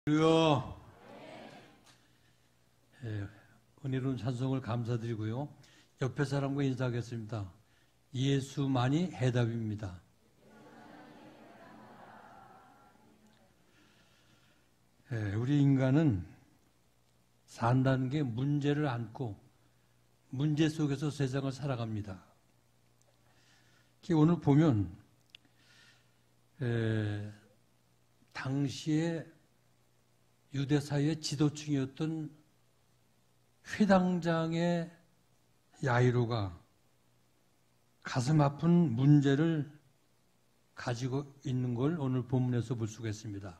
주여. 은혜로운 찬송을 감사드리고요. 옆에 사람과 인사하겠습니다. 예수만이 해답입니다. 우리 인간은 산다는 게 문제를 안고 문제 속에서 세상을 살아갑니다. 오늘 보면 당시에 유대사회의 지도층이었던 회당장의 야이로가 가슴 아픈 문제를 가지고 있는 걸 오늘 본문에서 볼 수가 있습니다.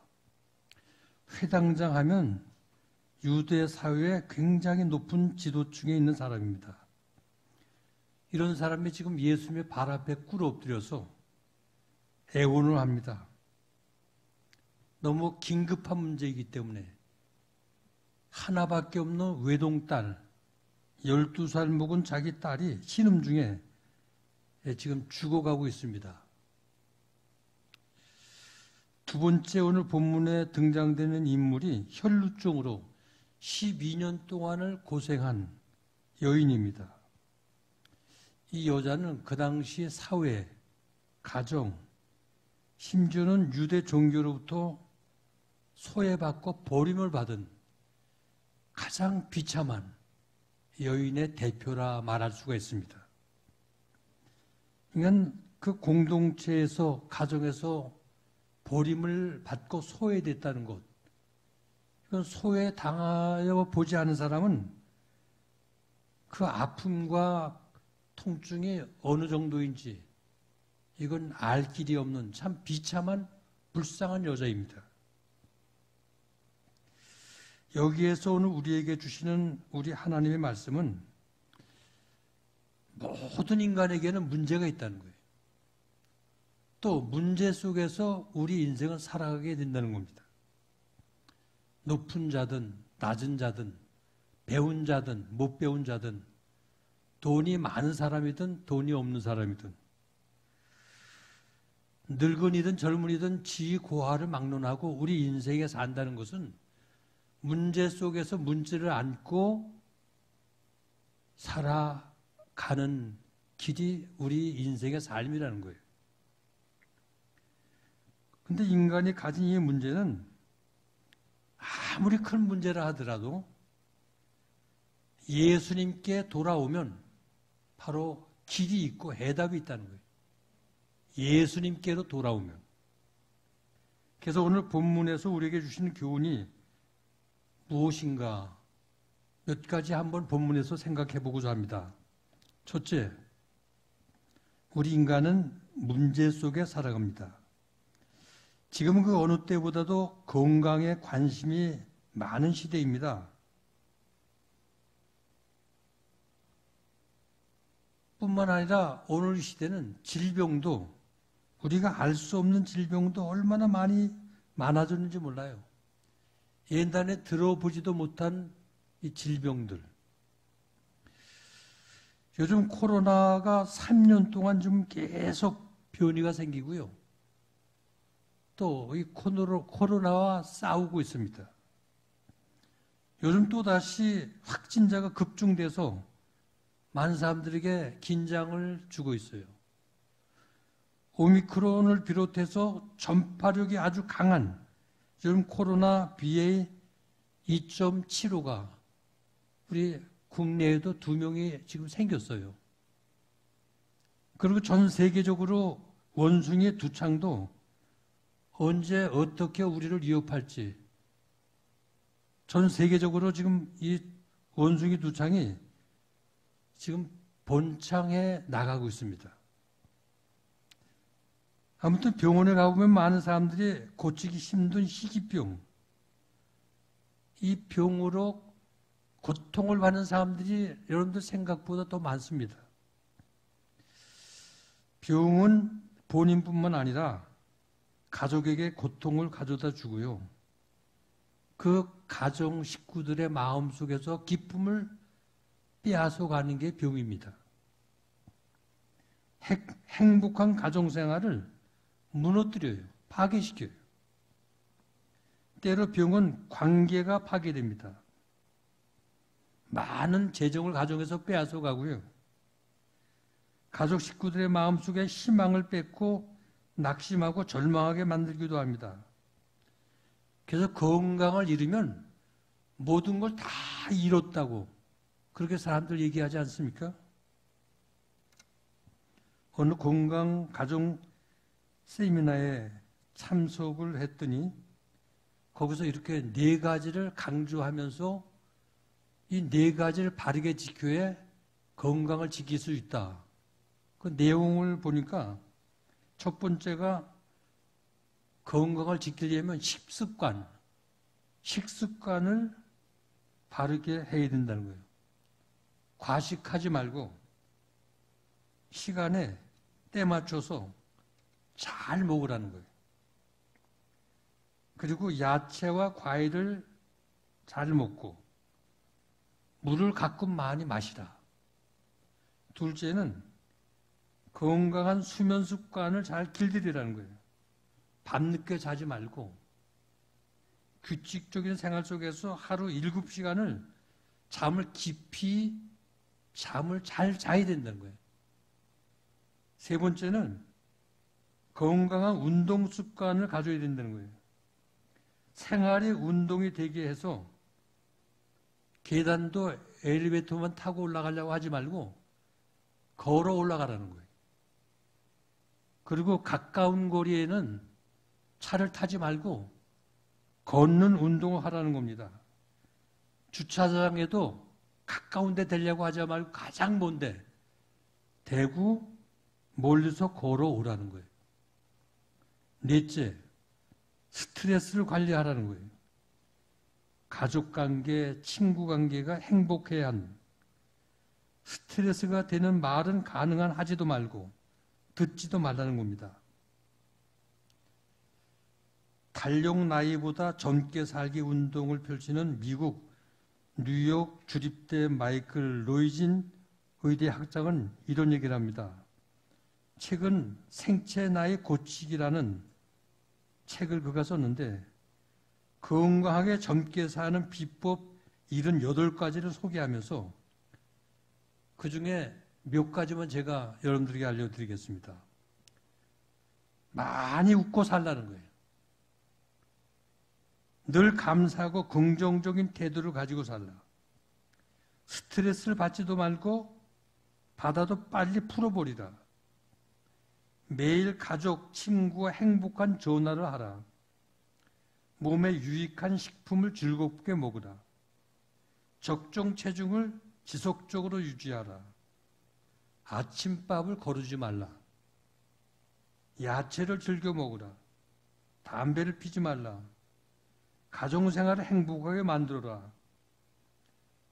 회당장 하면 유대사회의 굉장히 높은 지도층에 있는 사람입니다. 이런 사람이 지금 예수님의 발 앞에 꿇어 엎드려서 애원을 합니다. 너무 긴급한 문제이기 때문에 하나밖에 없는 외동딸, 12살 먹은 자기 딸이 신음 중에 지금 죽어가고 있습니다. 두 번째 오늘 본문에 등장되는 인물이 혈루증으로 12년 동안을 고생한 여인입니다. 이 여자는 그 당시 사회, 가정, 심지어는 유대 종교로부터 소외받고 버림을 받은 가장 비참한 여인의 대표라 말할 수가 있습니다. 그러니까 그 공동체에서, 가정에서 버림을 받고 소외됐다는 것, 이건 소외당하여 보지 않은 사람은 그 아픔과 통증이 어느 정도인지 이건 알 길이 없는 참 비참한 불쌍한 여자입니다. 여기에서 오늘 우리에게 주시는 우리 하나님의 말씀은 모든 인간에게는 문제가 있다는 거예요. 또 문제 속에서 우리 인생은 살아가게 된다는 겁니다. 높은 자든 낮은 자든 배운 자든 못 배운 자든 돈이 많은 사람이든 돈이 없는 사람이든 늙은이든 젊은이든 지고하를 막론하고 우리 인생에 산다는 것은 문제 속에서 문제를 안고 살아가는 길이 우리 인생의 삶이라는 거예요. 근데 인간이 가진 이 문제는 아무리 큰 문제라 하더라도 예수님께 돌아오면 바로 길이 있고 해답이 있다는 거예요. 예수님께로 돌아오면. 그래서 오늘 본문에서 우리에게 주시는 교훈이 무엇인가 몇 가지 한번 본문에서 생각해 보고자 합니다. 첫째, 우리 인간은 문제 속에 살아갑니다. 지금은 그 어느 때보다도 건강에 관심이 많은 시대입니다. 뿐만 아니라 오늘 시대는 질병도 우리가 알 수 없는 질병도 얼마나 많아졌는지 몰라요. 옛날에 들어보지도 못한 이 질병들. 요즘 코로나가 3년 동안 좀 계속 변이가 생기고요. 또 이 코로나와 싸우고 있습니다. 요즘 또다시 확진자가 급증돼서 많은 사람들에게 긴장을 주고 있어요. 오미크론을 비롯해서 전파력이 아주 강한 요즘 코로나 BA.2.75가 우리 국내에도 2명이 지금 생겼어요. 그리고 전 세계적으로 원숭이 두창도 언제 어떻게 우리를 위협할지 전 세계적으로 지금 이 원숭이 두창이 지금 번창해 나가고 있습니다. 아무튼 병원에 가보면 많은 사람들이 고치기 힘든 희귀병, 이 병으로 고통을 받는 사람들이 여러분들 생각보다 더 많습니다. 병은 본인뿐만 아니라 가족에게 고통을 가져다 주고요. 그 가정 식구들의 마음속에서 기쁨을 빼앗아가는 게 병입니다. 행복한 가정생활을 무너뜨려요. 파괴시켜요. 때로 병은 관계가 파괴됩니다. 많은 재정을 가정에서 빼앗아 가고요. 가족 식구들의 마음속에 희망을 뺏고 낙심하고 절망하게 만들기도 합니다. 그래서 건강을 잃으면 모든 걸 다 잃었다고 그렇게 사람들 얘기하지 않습니까? 어느 건강 가정 세미나에 참석을 했더니 거기서 이렇게 4가지를 강조하면서 이 4가지를 바르게 지켜야 건강을 지킬 수 있다. 그 내용을 보니까 첫 번째가 건강을 지키려면 식습관을 바르게 해야 된다는 거예요. 과식하지 말고 시간에 때 맞춰서 잘 먹으라는 거예요. 그리고 야채와 과일을 잘 먹고 물을 가끔 많이 마시라. 둘째는 건강한 수면 습관을 잘 길들이라는 거예요. 밤늦게 자지 말고 규칙적인 생활 속에서 하루 7시간을 잠을 잘 자야 된다는 거예요. 세 번째는 건강한 운동 습관을 가져야 된다는 거예요. 생활이 운동이 되게 해서 계단도 엘리베이터만 타고 올라가려고 하지 말고 걸어 올라가라는 거예요. 그리고 가까운 거리에는 차를 타지 말고 걷는 운동을 하라는 겁니다. 주차장에도 가까운 데 되려고 하지 말고 가장 먼데 대구 멀리서 걸어오라는 거예요. 넷째, 스트레스를 관리하라는 거예요. 가족관계, 친구관계가 행복해야 하는 스트레스가 되는 말은 가능한 하지도 말고 듣지도 말라는 겁니다. 달력 나이보다 젊게 살기 운동을 펼치는 미국 뉴욕 주립대 마이클 로이진 의대 학장은 이런 얘기를 합니다. 최근 생체 나이 고치기라는 책을 그가 썼는데 건강하게 젊게 사는 비법 78가지를 소개하면서 그중에 몇 가지만 제가 여러분들에게 알려드리겠습니다. 많이 웃고 살라는 거예요. 늘 감사하고 긍정적인 태도를 가지고 살라. 스트레스를 받지도 말고 받아도 빨리 풀어버리라. 매일 가족, 친구와 행복한 전화를 하라. 몸에 유익한 식품을 즐겁게 먹으라. 적정 체중을 지속적으로 유지하라. 아침밥을 거르지 말라. 야채를 즐겨 먹으라. 담배를 피지 말라. 가정생활을 행복하게 만들어라.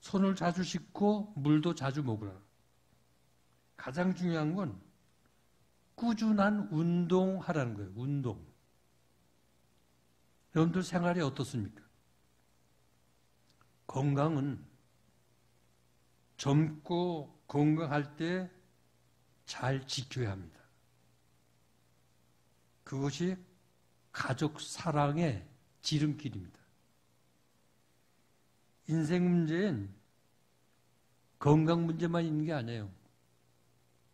손을 자주 씻고 물도 자주 먹으라. 가장 중요한 건 꾸준한 운동하라는 거예요. 운동. 여러분들 생활이 어떻습니까? 건강은 젊고 건강할 때 잘 지켜야 합니다. 그것이 가족 사랑의 지름길입니다. 인생 문제엔 건강 문제만 있는 게 아니에요.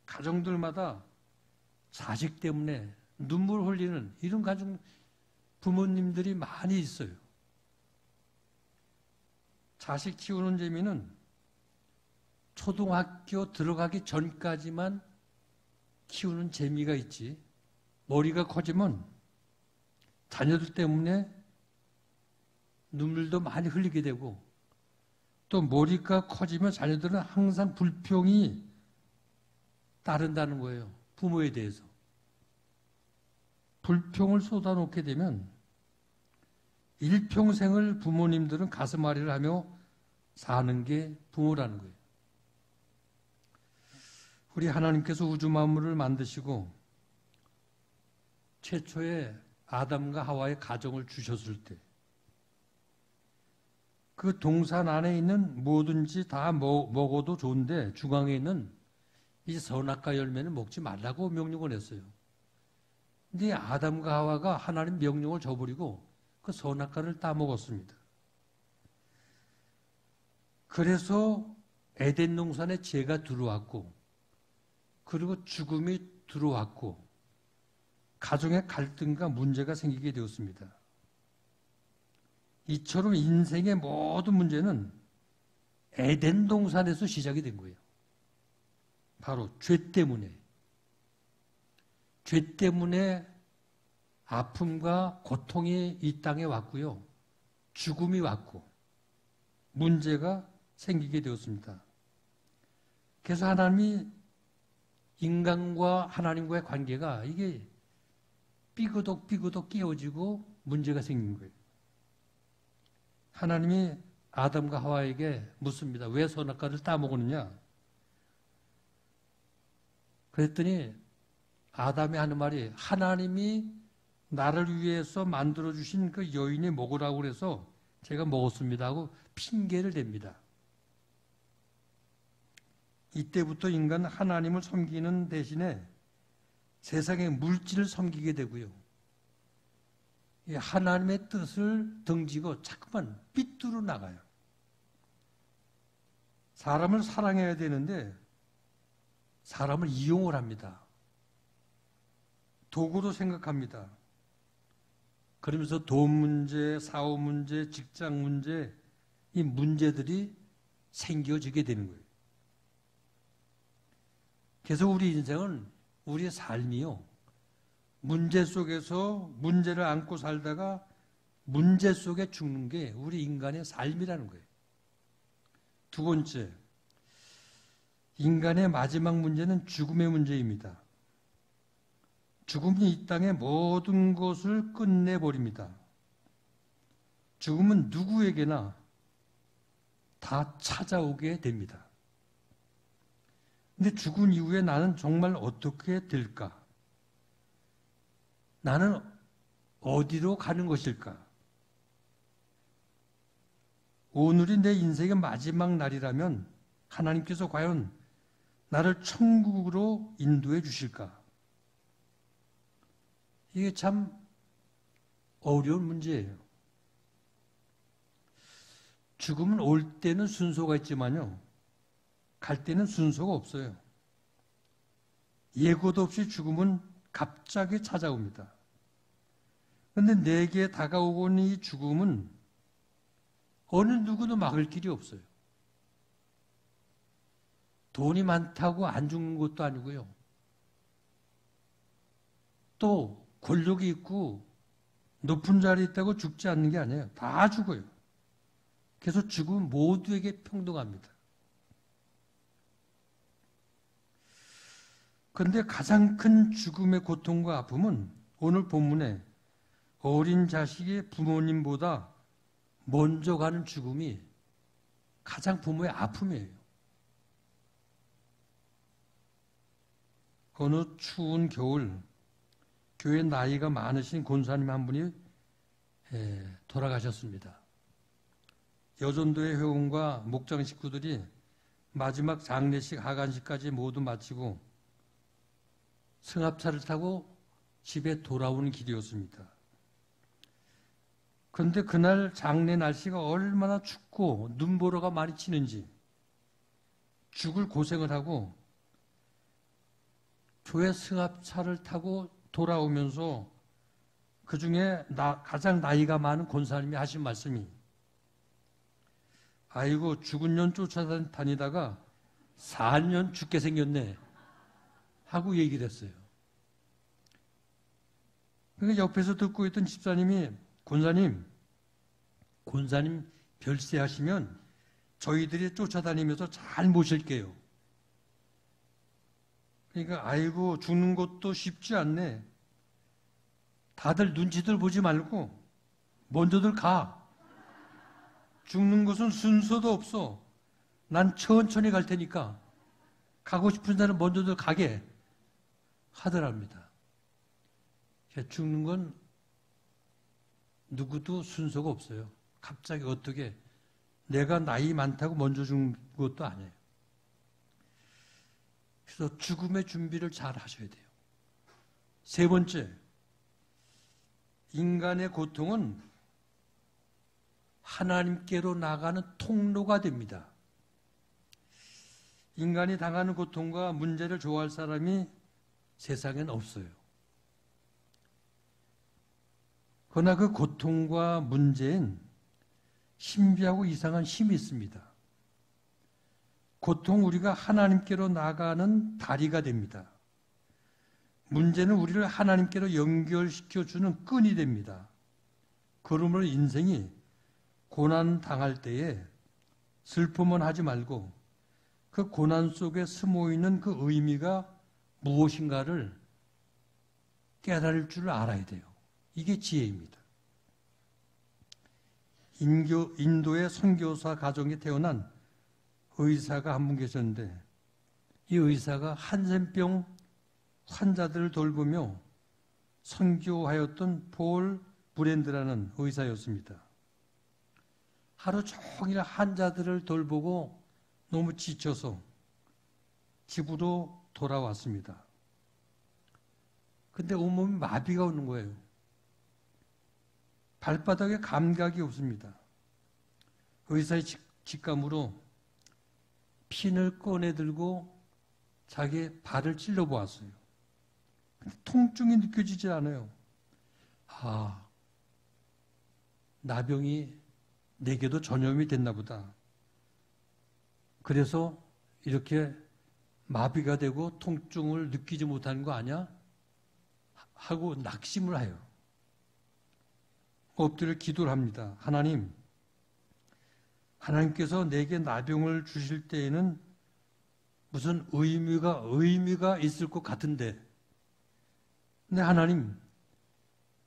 가정들마다 자식 때문에 눈물 흘리는 이런 가정 부모님들이 많이 있어요. 자식 키우는 재미는 초등학교 들어가기 전까지만 키우는 재미가 있지. 머리가 커지면 자녀들 때문에 눈물도 많이 흘리게 되고 또 머리가 커지면 자녀들은 항상 불평이 따른다는 거예요. 부모에 대해서. 불평을 쏟아놓게 되면 일평생을 부모님들은 가슴앓이를 하며 사는 게 부모라는 거예요. 우리 하나님께서 우주 만물을 만드시고 최초의 아담과 하와의 가정을 주셨을 때 그 동산 안에 있는 뭐든지 다 먹어도 좋은데 중앙에 있는 이 선악과 열매는 먹지 말라고 명령을 했어요. 근데 아담과 하와가 하나님 명령을 저버리고 그 선악과를 따먹었습니다. 그래서 에덴 동산에 죄가 들어왔고, 그리고 죽음이 들어왔고, 가정의 갈등과 문제가 생기게 되었습니다. 이처럼 인생의 모든 문제는 에덴 동산에서 시작이 된 거예요. 바로 죄 때문에. 죄 때문에 아픔과 고통이 이 땅에 왔고요. 죽음이 왔고 문제가 생기게 되었습니다. 그래서 하나님이 인간과 하나님과의 관계가 이게 삐그덕 끼어지고 문제가 생긴 거예요. 하나님이 아담과 하와에게 묻습니다. 왜 선악과를 따먹었느냐? 그랬더니 아담이 하는 말이 하나님이 나를 위해서 만들어주신 그 여인이 먹으라고 그래서 제가 먹었습니다 하고 핑계를 댑니다. 이때부터 인간은 하나님을 섬기는 대신에 세상의 물질을 섬기게 되고요. 하나님의 뜻을 등지고 자꾸만 삐뚤어 나가요. 사람을 사랑해야 되는데 사람을 이용을 합니다. 도구로 생각합니다. 그러면서 돈 문제, 사업 문제, 직장 문제, 이 문제들이 생겨지게 되는 거예요. 그래서 우리 인생은, 우리의 삶이요, 문제 속에서 문제를 안고 살다가 문제 속에 죽는 게 우리 인간의 삶이라는 거예요. 두 번째, 인간의 마지막 문제는 죽음의 문제입니다. 죽음이 이 땅의 모든 것을 끝내버립니다. 죽음은 누구에게나 다 찾아오게 됩니다. 근데 죽은 이후에 나는 정말 어떻게 될까? 나는 어디로 가는 것일까? 오늘이 내 인생의 마지막 날이라면 하나님께서 과연 나를 천국으로 인도해 주실까? 이게 참 어려운 문제예요. 죽음은 올 때는 순서가 있지만요, 갈 때는 순서가 없어요. 예고도 없이 죽음은 갑자기 찾아옵니다. 그런데 내게 다가오고 있는 이 죽음은 어느 누구도 막을 길이 없어요. 돈이 많다고 안 죽는 것도 아니고요. 또 권력이 있고 높은 자리에 있다고 죽지 않는 게 아니에요. 다 죽어요. 그래서 죽음은 모두에게 평등합니다. 그런데 가장 큰 죽음의 고통과 아픔은 오늘 본문에 어린 자식이 부모님보다 먼저 가는 죽음이 가장 부모의 아픔이에요. 어느 추운 겨울 교회 나이가 많으신 권사님 한 분이 돌아가셨습니다. 여전도의 회원과 목장 식구들이 마지막 장례식, 하간식까지 모두 마치고 승합차를 타고 집에 돌아오는 길이었습니다. 그런데 그날 장례 날씨가 얼마나 춥고 눈보라가 많이 치는지 죽을 고생을 하고 교회 승합차를 타고 돌아오면서 그 중에 가장 나이가 많은 권사님이 하신 말씀이, 아이고 죽은 년 쫓아다니다가 4년 죽게 생겼네 하고 얘기를 했어요. 그러니까 옆에서 듣고 있던 집사님이 권사님 별세하시면 저희들이 쫓아다니면서 잘 모실게요. 그러니까 아이고 죽는 것도 쉽지 않네. 다들 눈치들 보지 말고 먼저들 가. 죽는 것은 순서도 없어. 난 천천히 갈 테니까 가고 싶은 사람 먼저들 가게 하더랍니다. 죽는 건 누구도 순서가 없어요. 갑자기 어떻게 내가 나이 많다고 먼저 죽는 것도 아니에요. 그래서 죽음의 준비를 잘 하셔야 돼요. 세 번째, 인간의 고통은 하나님께로 나가는 통로가 됩니다. 인간이 당하는 고통과 문제를 좋아할 사람이 세상엔 없어요. 그러나 그 고통과 문제엔 신비하고 이상한 힘이 있습니다. 고통 우리가 하나님께로 나가는 다리가 됩니다. 문제는 우리를 하나님께로 연결시켜주는 끈이 됩니다. 그러므로 인생이 고난 당할 때에 슬픔은 하지 말고 그 고난 속에 스모있는 그 의미가 무엇인가를 깨달을 줄 알아야 돼요. 이게 지혜입니다. 인도의 선교사 가정에 태어난 의사가 한 분 계셨는데 이 의사가 한센병 환자들을 돌보며 선교하였던 폴 브랜드라는 의사였습니다. 하루 종일 환자들을 돌보고 너무 지쳐서 집으로 돌아왔습니다. 근데 온몸에 마비가 오는 거예요. 발바닥에 감각이 없습니다. 의사의 직감으로 핀을 꺼내 들고 자기 발을 찔러 보았어요. 근데 통증이 느껴지지 않아요. 아, 나병이 내게도 전염이 됐나 보다. 그래서 이렇게 마비가 되고 통증을 느끼지 못하는 거 아니야? 하고 낙심을 해요. 엎드려 기도를 합니다. 하나님께서 내게 나병을 주실 때에는 무슨 의미가 있을 것 같은데, 근데 하나님,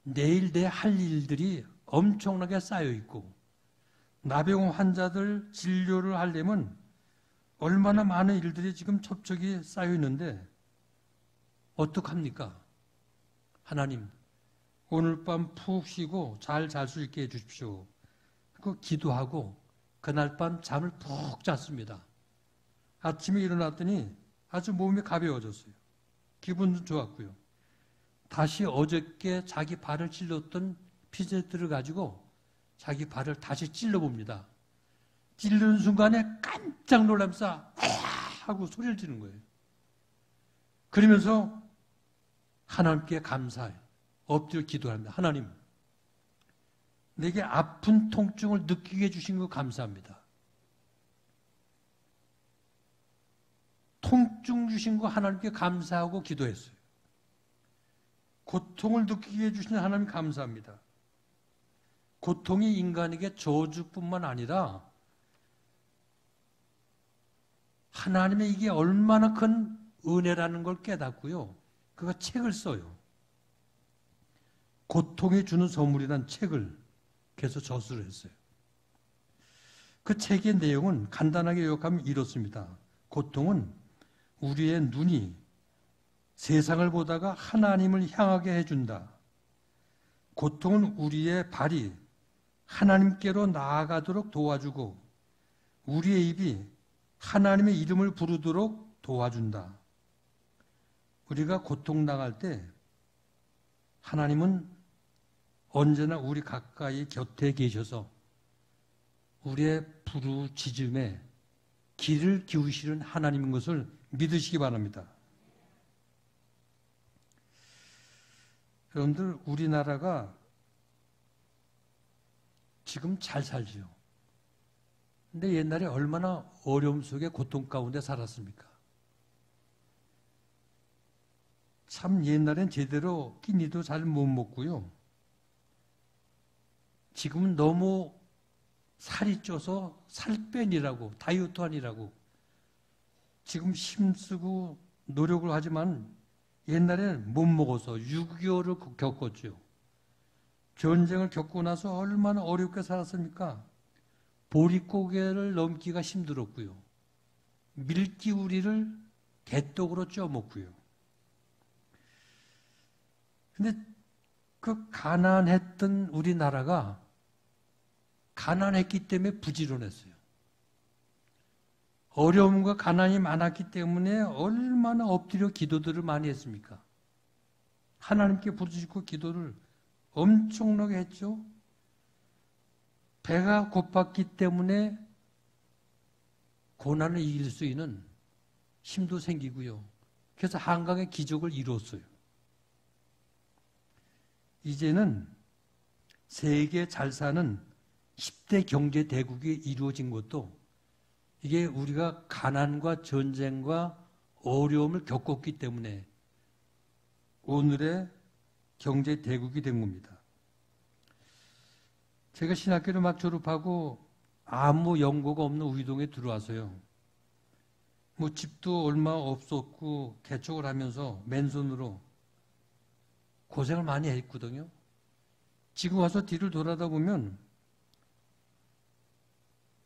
내일 내 할 일들이 엄청나게 쌓여 있고, 나병 환자들 진료를 하려면 얼마나 많은 일들이 지금 첩첩이 쌓여 있는데, 어떡합니까? 하나님, 오늘 밤 푹 쉬고 잘 잘 수 있게 해주십시오. 그 기도하고 그날 밤 잠을 푹 잤습니다. 아침에 일어났더니 아주 몸이 가벼워졌어요. 기분도 좋았고요. 다시 어저께 자기 발을 찔렀던 피제트를 가지고 자기 발을 다시 찔러봅니다. 찔르는 순간에 깜짝 놀라면서 하고 소리를 지르는 거예요. 그러면서 하나님께 감사해요. 엎드려 기도합니다. 하나님, 내게 아픈 통증을 느끼게 해주신 거 감사합니다. 통증 주신 거 하나님께 감사하고 기도했어요. 고통을 느끼게 해주신 하나님 감사합니다. 고통이 인간에게 저주뿐만 아니라 하나님의 이게 얼마나 큰 은혜라는 걸 깨닫고요. 그가 책을 써요. 고통이 주는 선물이란 책을 계속 저술을 했어요. 그 책의 내용은 간단하게 요약하면 이렇습니다. 고통은 우리의 눈이 세상을 보다가 하나님을 향하게 해준다. 고통은 우리의 발이 하나님께로 나아가도록 도와주고 우리의 입이 하나님의 이름을 부르도록 도와준다. 우리가 고통당할 때 하나님은 언제나 우리 가까이 곁에 계셔서 우리의 부르짖음에 귀를 기우시는 하나님인 것을 믿으시기 바랍니다. 여러분들, 우리나라가 지금 잘 살죠. 근데 옛날에 얼마나 어려움 속에 고통 가운데 살았습니까? 참 옛날엔 제대로 끼니도 잘 못 먹고요. 지금은 너무 살이 쪄서 살 빼니라고, 다이어트 하니라고 지금 힘쓰고 노력을 하지만 옛날에는 못 먹어서 6.25를 겪었죠. 전쟁을 겪고 나서 얼마나 어렵게 살았습니까? 보릿고개를 넘기가 힘들었고요. 밀기우리를 개떡으로 쪄먹고요. 근데 그 가난했던 우리나라가 가난했기 때문에 부지런했어요. 어려움과 가난이 많았기 때문에 얼마나 엎드려 기도들을 많이 했습니까? 하나님께 부르짖고 기도를 엄청나게 했죠. 배가 고팠기 때문에 고난을 이길 수 있는 힘도 생기고요. 그래서 한강의 기적을 이루었어요. 이제는 세계 잘 사는 10대 경제 대국이 이루어진 것도 이게 우리가 가난과 전쟁과 어려움을 겪었기 때문에 오늘의 경제 대국이 된 겁니다. 제가 신학교를 막 졸업하고 아무 연고가 없는 우이동에 들어와서요. 뭐 집도 얼마 없었고 개척을 하면서 맨손으로 고생을 많이 했거든요. 지금 와서 뒤를 돌아다 보면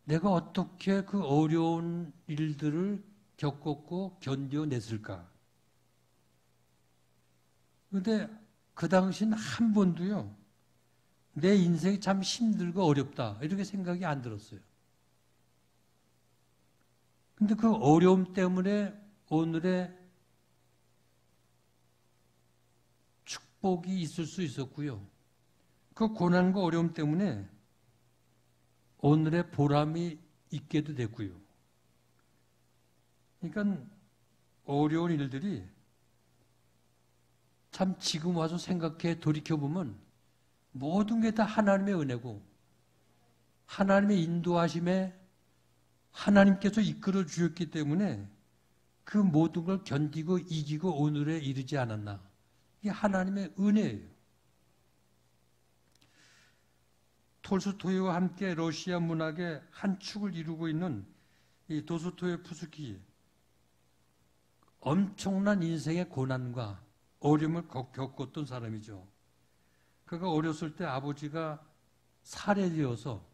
내가 어떻게 그 어려운 일들을 겪었고 견뎌냈을까? 그런데 그 당시는 한 번도요, 내 인생이 참 힘들고 어렵다, 이렇게 생각이 안 들었어요. 근데 그 어려움 때문에 오늘의 축복이 있을 수 있었고요. 그 고난과 어려움 때문에 오늘의 보람이 있게도 됐고요. 그러니까 어려운 일들이 참 지금 와서 생각해 돌이켜보면 모든 게 다 하나님의 은혜고 하나님의 인도하심에 하나님께서 이끌어 주셨기 때문에 그 모든 걸 견디고 이기고 오늘에 이르지 않았나. 이게 하나님의 은혜예요. 톨스토이와 함께 러시아 문학의 한 축을 이루고 있는 이 도스토예프스키, 엄청난 인생의 고난과 어려움을 겪었던 사람이죠. 그가 어렸을 때 아버지가 살해되어서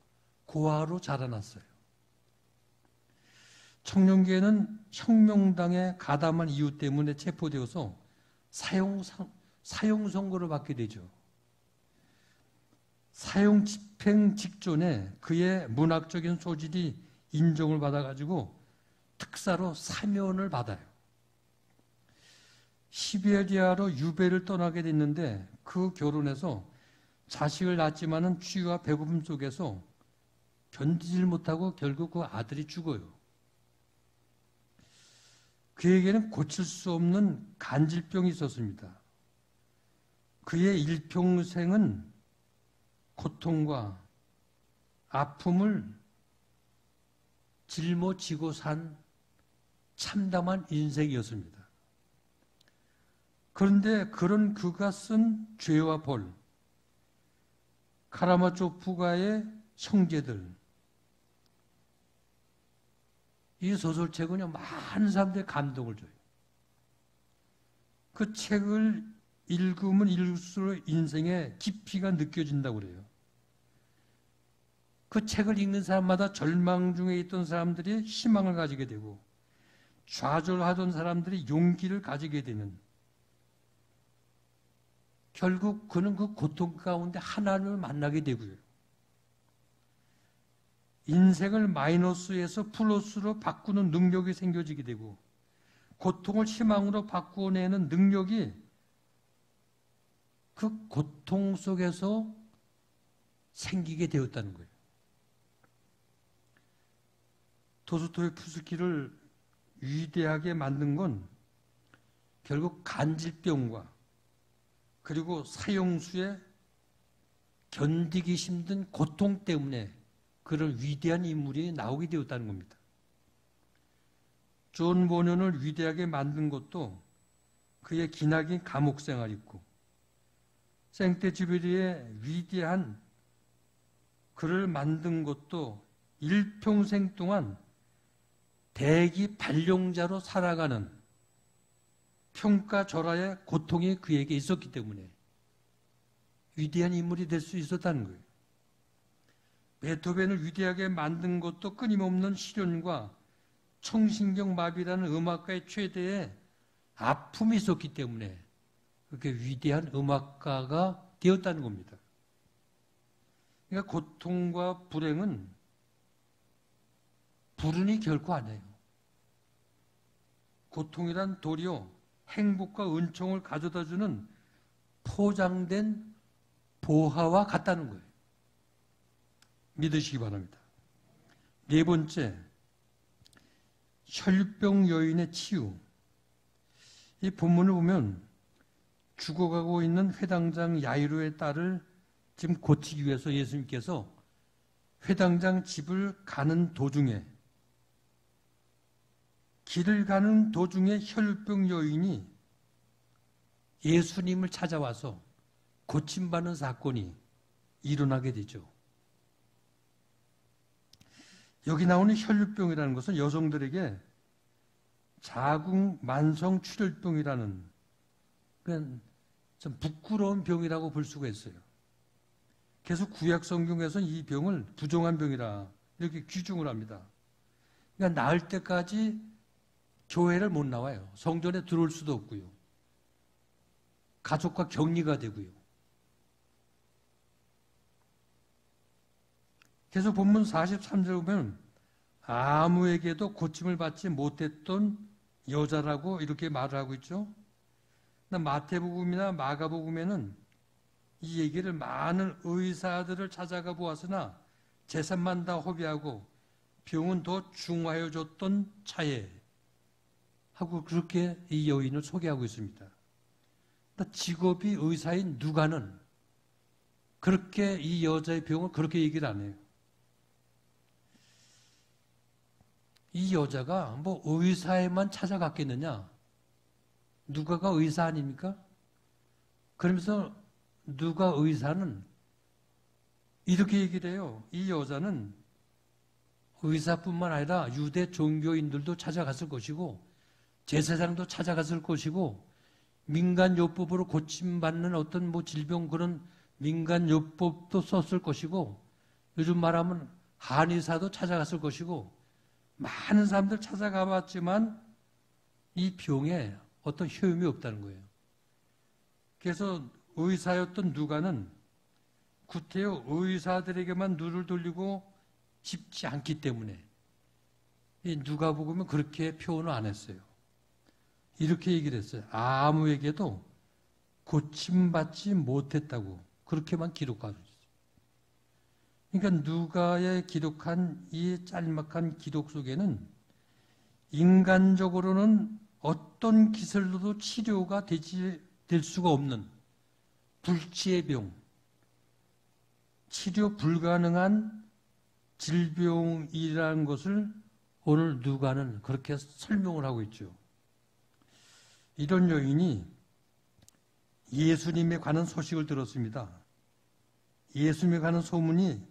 고아로 자라났어요. 청년기에는 혁명당에 가담한 이유 때문에 체포되어서 사형 선고를 받게 되죠. 사형 집행 직전에 그의 문학적인 소질이 인정을 받아가지고 특사로 사면을 받아요. 시베리아로 유배를 떠나게 됐는데 그 결혼해서 자식을 낳았지만은 취와 배고픔 속에서 견디질 못하고 결국 그 아들이 죽어요. 그에게는 고칠 수 없는 간질병이 있었습니다. 그의 일평생은 고통과 아픔을 짊어지고 산 참담한 인생이었습니다. 그런데 그런 그가 쓴 죄와 벌, 카라마초프가의 형제들, 이 소설책은요, 많은 사람들의 감동을 줘요. 그 책을 읽으면 읽을수록 인생의 깊이가 느껴진다고 그래요. 그 책을 읽는 사람마다 절망 중에 있던 사람들이 희망을 가지게 되고 좌절하던 사람들이 용기를 가지게 되는, 결국 그는 그 고통 가운데 하나님을 만나게 되고요. 인생을 마이너스에서 플러스로 바꾸는 능력이 생겨지게 되고 고통을 희망으로 바꾸어내는 능력이 그 고통 속에서 생기게 되었다는 거예요. 도스토예프스키를 위대하게 만든 건 결국 간질병과 그리고 사형수의 견디기 힘든 고통 때문에 그런 위대한 인물이 나오게 되었다는 겁니다. 존 버년을 위대하게 만든 것도 그의 기나긴 감옥 생활이 있고 생떼쥐베리의 위대한 그를 만든 것도 일평생 동안 대기 발령자로 살아가는 평가절하의 고통이 그에게 있었기 때문에 위대한 인물이 될 수 있었다는 거예요. 베토벤을 위대하게 만든 것도 끊임없는 시련과 청신경 마비라는 음악가의 최대의 아픔이 있었기 때문에 그렇게 위대한 음악가가 되었다는 겁니다. 그러니까 고통과 불행은 불운이 결코 아니에요. 고통이란 도리어 행복과 은총을 가져다주는 포장된 보화와 같다는 거예요. 믿으시기 바랍니다. 네 번째, 혈병 여인의 치유. 이 본문을 보면 죽어가고 있는 회당장 야이로의 딸을 지금 고치기 위해서 예수님께서 회당장 집을 가는 도중에, 길을 가는 도중에 혈병 여인이 예수님을 찾아와서 고침받는 사건이 일어나게 되죠. 여기 나오는 혈류병이라는 것은 여성들에게 자궁 만성 출혈병이라는 그냥 좀 부끄러운 병이라고 볼 수가 있어요. 그래서 구약 성경에서는 이 병을 부정한 병이라 이렇게 규정을 합니다. 그러니까 나을 때까지 교회를 못 나와요. 성전에 들어올 수도 없고요. 가족과 격리가 되고요. 그래서 본문 43절 보면 아무에게도 고침을 받지 못했던 여자라고 이렇게 말을 하고 있죠. 마태복음이나 마가복음에는 이 얘기를 많은 의사들을 찾아가 보았으나 재산만 다 허비하고 병은 더 중화해 줬던 차에 하고 그렇게 이 여인을 소개하고 있습니다. 직업이 의사인 누가는 그렇게 이 여자의 병을 그렇게 얘기를 안 해요. 이 여자가 뭐 의사에만 찾아갔겠느냐? 누가가 의사 아닙니까? 그러면서 누가 의사는 이렇게 얘기를 해요. 이 여자는 의사뿐만 아니라 유대 종교인들도 찾아갔을 것이고 제사장도 찾아갔을 것이고 민간요법으로 고침받는 어떤 뭐 질병 그런 민간요법도 썼을 것이고 요즘 말하면 한의사도 찾아갔을 것이고 많은 사람들 찾아가 봤지만 이 병에 어떤 효험이 없다는 거예요. 그래서 의사였던 누가는 구태여 의사들에게만 눈을 돌리고 싶지 않기 때문에 이 누가복음은 그렇게 표현을 안 했어요. 이렇게 얘기를 했어요. 아무에게도 고침받지 못했다고 그렇게만 기록하고 있어요. 그러니까 누가의 기록한 이 짤막한 기록 속에는 인간적으로는 어떤 기술로도 치료가 될 수가 없는 불치의 병, 치료 불가능한 질병이라는 것을 오늘 누가는 그렇게 설명을 하고 있죠. 이런 여인이 예수님에 관한 소식을 들었습니다. 예수님에 관한 소문이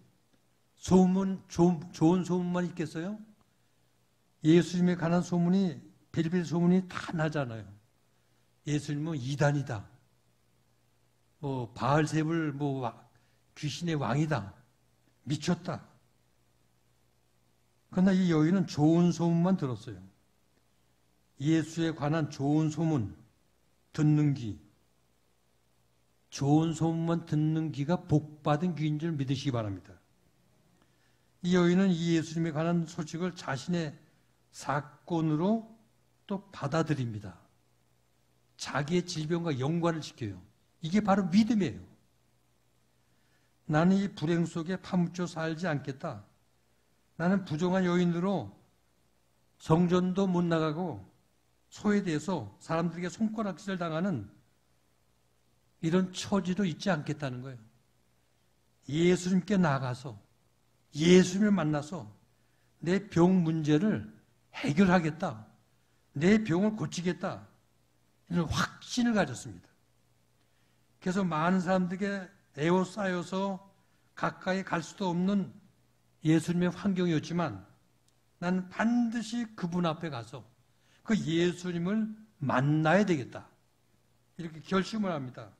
좋은 소문만 있겠어요? 예수님에 관한 소문이 별별 소문이 다 나잖아요. 예수님은 이단이다. 뭐 바알세불 뭐 귀신의 왕이다. 미쳤다. 그러나 이 여인은 좋은 소문만 들었어요. 예수에 관한 좋은 소문 듣는 귀, 좋은 소문만 듣는 귀가 복받은 귀인 줄 믿으시기 바랍니다. 이 여인은 이 예수님에 관한 소식을 자신의 사건으로 또 받아들입니다. 자기의 질병과 연관을 시켜요. 이게 바로 믿음이에요. 나는 이 불행 속에 파묻혀 살지 않겠다. 나는 부정한 여인으로 성전도 못 나가고 소외돼서 사람들에게 손가락질을 당하는 이런 처지도 있지 않겠다는 거예요. 예수님께 나가서 예수님을 만나서 내 병 문제를 해결하겠다. 내 병을 고치겠다. 이런 확신을 가졌습니다. 그래서 많은 사람들에게 에워싸여서 가까이 갈 수도 없는 예수님의 환경이었지만 나는 반드시 그분 앞에 가서 그 예수님을 만나야 되겠다. 이렇게 결심을 합니다.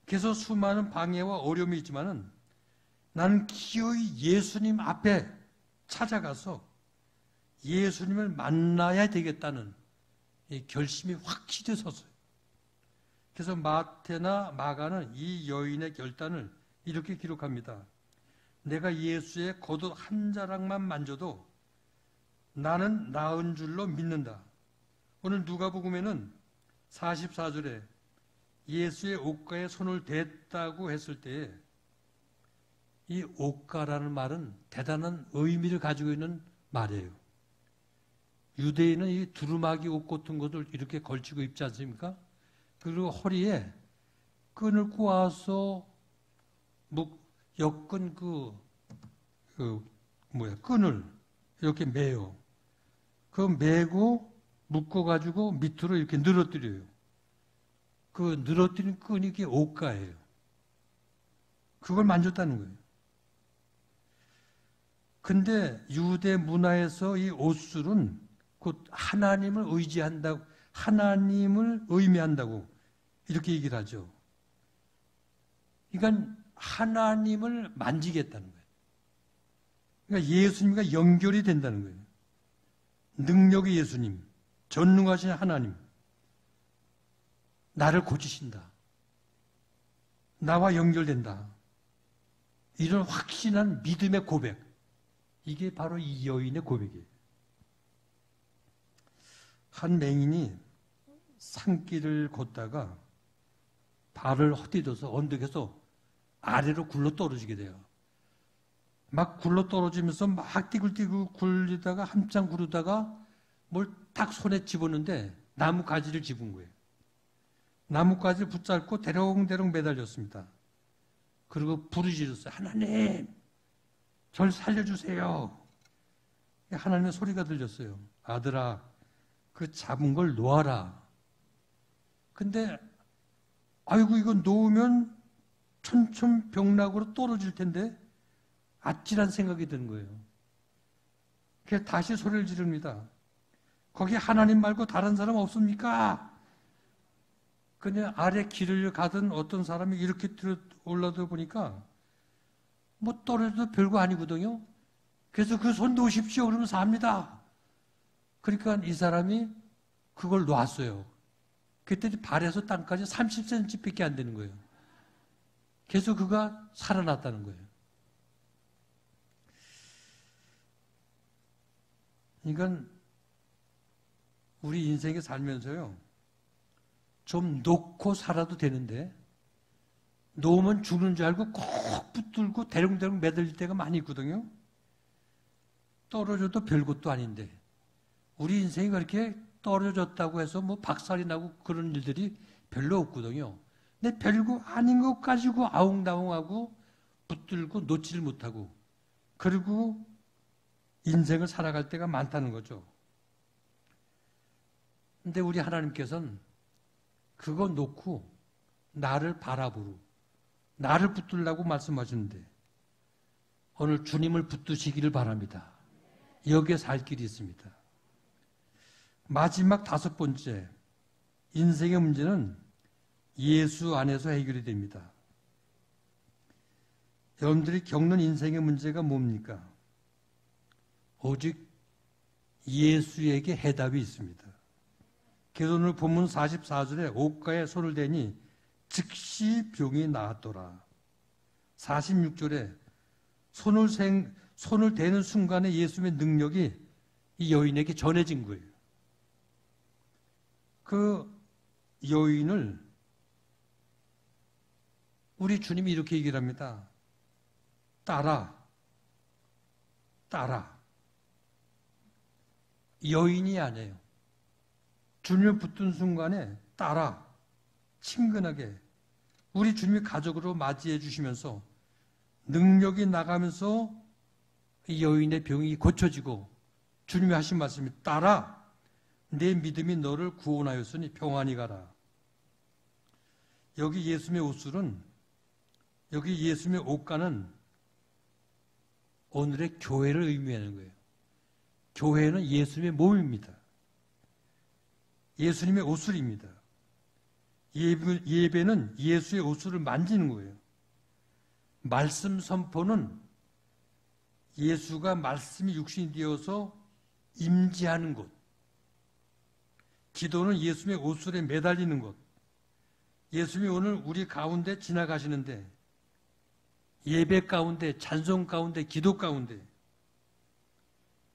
그래서 수많은 방해와 어려움이 있지만은 나는 기어이 예수님 앞에 찾아가서 예수님을 만나야 되겠다는 이 결심이 확실히 섰어요. 그래서 마태나 마가는 이 여인의 결단을 이렇게 기록합니다. 내가 예수의 겉옷 한 자락만 만져도 나는 나은 줄로 믿는다. 오늘 누가복음에는 44절에 예수의 옷가에 손을 댔다고 했을 때에 이 옷가라는 말은 대단한 의미를 가지고 있는 말이에요. 유대인은 이 두루마기 옷 같은 것을 이렇게 걸치고 입지 않습니까? 그리고 허리에 끈을 꼬아서 엮은 끈을 이렇게 매요. 그 매고 묶어가지고 밑으로 이렇게 늘어뜨려요. 그 늘어뜨린 끈이 이게 옷가예요. 그걸 만졌다는 거예요. 근데 유대 문화에서 이 옷술은 곧 하나님을 의지한다고, 하나님을 의미한다고 이렇게 얘기를 하죠. 그러니까 하나님을 만지겠다는 거예요. 그러니까 예수님과 연결이 된다는 거예요. 능력의 예수님, 전능하신 하나님, 나를 고치신다. 나와 연결된다. 이런 확신한 믿음의 고백. 이게 바로 이 여인의 고백이에요. 한 맹인이 산길을 걷다가 발을 헛디뎌서 언덕에서 아래로 굴러 떨어지게 돼요. 막 굴러 떨어지면서 막 띠글띠글 굴리다가 한참 구르다가 뭘 딱 손에 집었는데 나무 가지를 집은 거예요. 나무 가지를 붙잡고 대롱대롱 매달렸습니다. 그리고 부르짖었어요. 하나님, 절 살려주세요. 하나님의 소리가 들렸어요. 아들아, 그 잡은 걸 놓아라. 근데 아이고 이거 놓으면 천천병락으로 떨어질 텐데 아찔한 생각이 드는 거예요. 그래서 다시 소리를 지릅니다. 거기 하나님 말고 다른 사람 없습니까? 그냥 아래 길을 가던 어떤 사람이 이렇게 올라다 보니까 뭐 떨어져도 별거 아니거든요. 그래서 그 손 놓으십시오. 그러면 삽니다. 그러니까 이 사람이 그걸 놨어요. 그때 발에서 땅까지 30cm밖에 안 되는 거예요. 그래서 그가 살아났다는 거예요. 그러니까 우리 인생에 살면서요, 좀 놓고 살아도 되는데 놓으면 죽는 줄 알고 꼭 붙들고 대롱대롱 매달릴 때가 많이 있거든요. 떨어져도 별것도 아닌데 우리 인생이 그렇게 떨어졌다고 해서 뭐 박살이 나고 그런 일들이 별로 없거든요. 근데 별거 아닌 것 가지고 아웅다웅하고 붙들고 놓지를 못하고 그리고 인생을 살아갈 때가 많다는 거죠. 근데 우리 하나님께서는 그거 놓고 나를 바라보고 나를 붙들라고 말씀하시는데 오늘 주님을 붙드시기를 바랍니다. 여기에 살 길이 있습니다. 마지막 5번째, 인생의 문제는 예수 안에서 해결이 됩니다. 여러분들이 겪는 인생의 문제가 뭡니까? 오직 예수에게 해답이 있습니다. 그래서 오늘 본문 44절에 옷가에 손을 대니 즉시 병이 나았더라. 46절에 손을 대는 순간에 예수님의 능력이 이 여인에게 전해진 거예요. 그 여인을 우리 주님이 이렇게 얘기를 합니다. 따라. 여인이 아니에요. 주님을 붙든 순간에 따라 친근하게 우리 주님이 가족으로 맞이해 주시면서 능력이 나가면서 이 여인의 병이 고쳐지고 주님이 하신 말씀이 따라 내 믿음이 너를 구원하였으니 평안히 가라. 여기 예수님의 옷술은 여기 예수님의 옷가는 오늘의 교회를 의미하는 거예요. 교회는 예수님의 몸입니다. 예수님의 옷술입니다. 예배는 예수의 옷술을 만지는 거예요. 말씀 선포는 예수가 말씀이 육신이 되어서 임재하는 곳. 기도는 예수님의 옷술에 매달리는 곳. 예수님이 오늘 우리 가운데 지나가시는데 예배 가운데, 찬송 가운데, 기도 가운데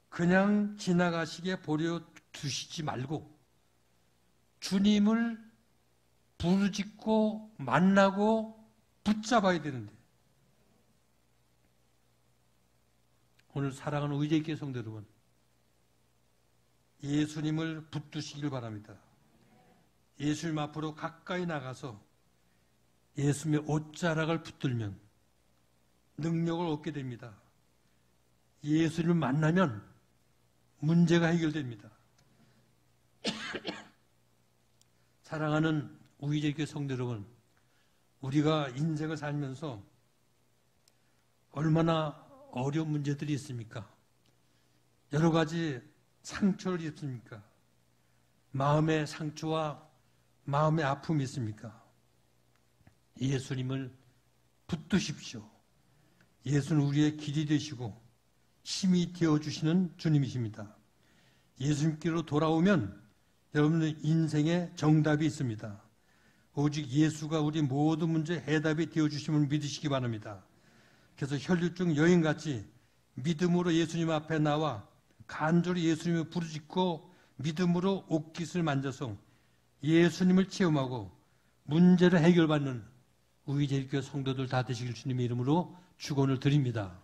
그냥 지나가시게 버려 두시지 말고 주님을 부르짖고 만나고 붙잡아야 되는데 오늘 사랑하는 의제교회 성도 여러분, 예수님을 붙드시길 바랍니다. 예수님 앞으로 가까이 나가서 예수님의 옷자락을 붙들면 능력을 얻게 됩니다. 예수님을 만나면 문제가 해결됩니다. 사랑하는 우리제교회 성도 여러분, 우리가 인생을 살면서 얼마나 어려운 문제들이 있습니까? 여러 가지 상처를 입습니까? 마음의 상처와 마음의 아픔이 있습니까? 예수님을 붙드십시오. 예수는 우리의 길이 되시고 힘이 되어주시는 주님이십니다. 예수님께로 돌아오면 여러분의 인생에 정답이 있습니다. 오직 예수가 우리 모든 문제의 해답이 되어주심을 믿으시기 바랍니다. 그래서 혈류증 여인같이 믿음으로 예수님 앞에 나와 간절히 예수님을 부르짖고 믿음으로 옷깃을 만져서 예수님을 체험하고 문제를 해결받는 우리 제일교회 성도들 다 되시길 주님의 이름으로 축원을 드립니다.